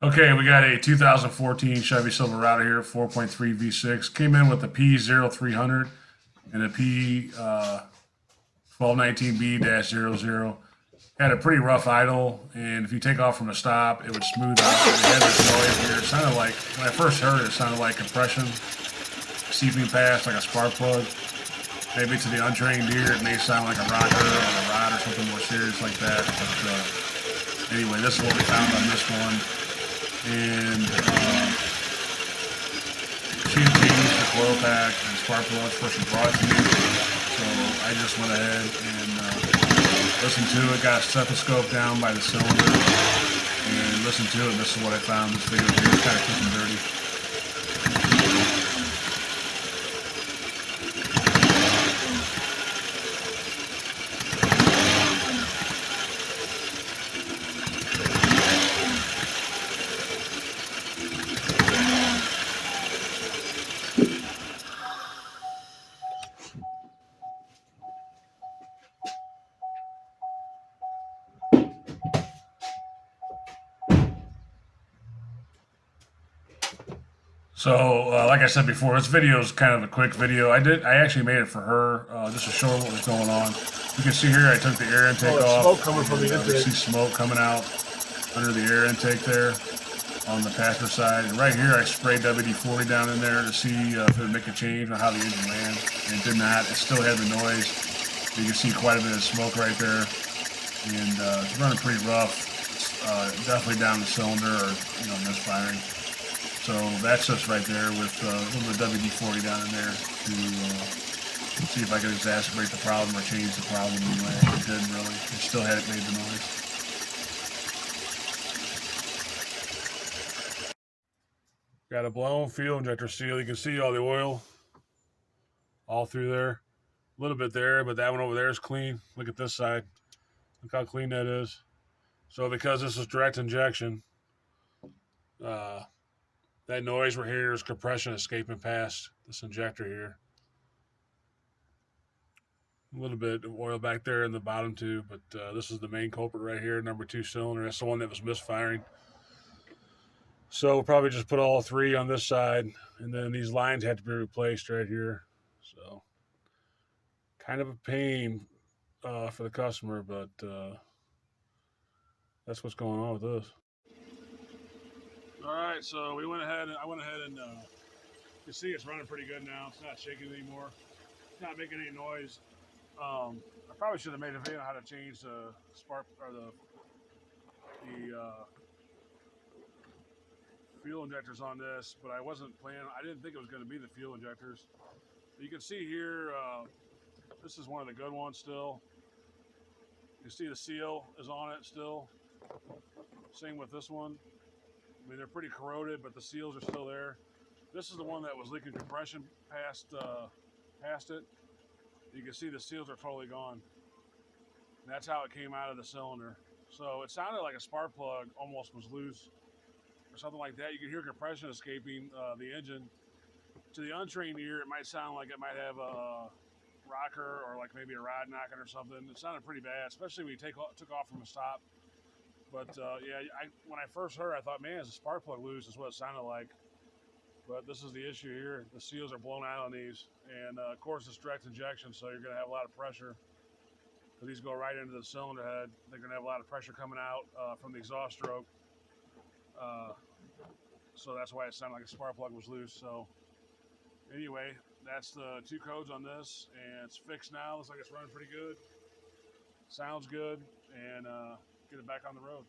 Okay, we got a 2014 Chevy Silverado here, 4.3 V6. Came in with a p0300 and a p1219b-00. Had a pretty rough idle, and if you take off from a stop, it would smooth out. It had this noise here. It sounded like, when I first heard it, it sounded like compression seeping past, like a spark plug. Maybe to the untrained ear, it may sound like a rocker or a rod or something more serious like that. But anyway, this is what we found on this one. And she had changed the coil pack and spark plugs before she brought it to me. So I just went ahead and listened to it, got a stethoscope down by the cylinder, and listened to it. And this is what I found. This video here is kind of quick and dirty. So, like I said before, this video is kind of a quick video. I actually made it for her, just to show her what was going on. You can see here, I took the air intake off. Smoke coming from the You intake. see smoke coming out under the air intake there on the passenger side. And right here, I sprayed WD-40 down in there to see if it would make a change on how the engine ran. And it did not. It still had the noise. You can see quite a bit of smoke right there. And it's running pretty rough. Definitely down the cylinder or, misfiring. So that's just right there with a little bit of WD-40 down in there to see if I could exacerbate the problem or change the problem anyway. It didn't really. It still hadn't made the noise. Got a blown fuel injector seal. You can see all the oil all through there. A little bit there, but that one over there is clean. Look at this side. Look how clean that is. So because this is direct injection, that noise we're hearing is compression escaping past this injector here. A little bit of oil back there in the bottom too, but this is the main culprit right here, number 2 cylinder. That's the one that was misfiring. So we'll probably just put all 3 on this side, and then these lines have to be replaced right here. So kind of a pain for the customer, but that's what's going on with this. All right, so I went ahead and you can see it's running pretty good now. It's not shaking anymore. It's not making any noise. I probably should have made a video on how to change the spark or the fuel injectors on this, but I wasn't planning. I didn't think it was going to be the fuel injectors. You can see here, this is one of the good ones still. You see the seal is on it still. Same with this one. I mean, they're pretty corroded, but the seals are still there. This is the one that was leaking compression past it. You can see the seals are totally gone. And that's how it came out of the cylinder. So it sounded like a spark plug almost was loose or something like that. You can hear compression escaping the engine. To the untrained ear, it might sound like it might have a rocker or like maybe a rod knocking or something. It sounded pretty bad, especially when you took off from a stop. But yeah, when I first heard it, I thought, man, is a spark plug loose is what it sounded like. But this is the issue here. The seals are blown out on these. And of course, it's direct injection, so you're going to have a lot of pressure. Because these go right into the cylinder head. They're going to have a lot of pressure coming out from the exhaust stroke. So that's why it sounded like a spark plug was loose. So anyway, that's the 2 codes on this. And it's fixed now. Looks like it's running pretty good. Sounds good. And get it back on the road.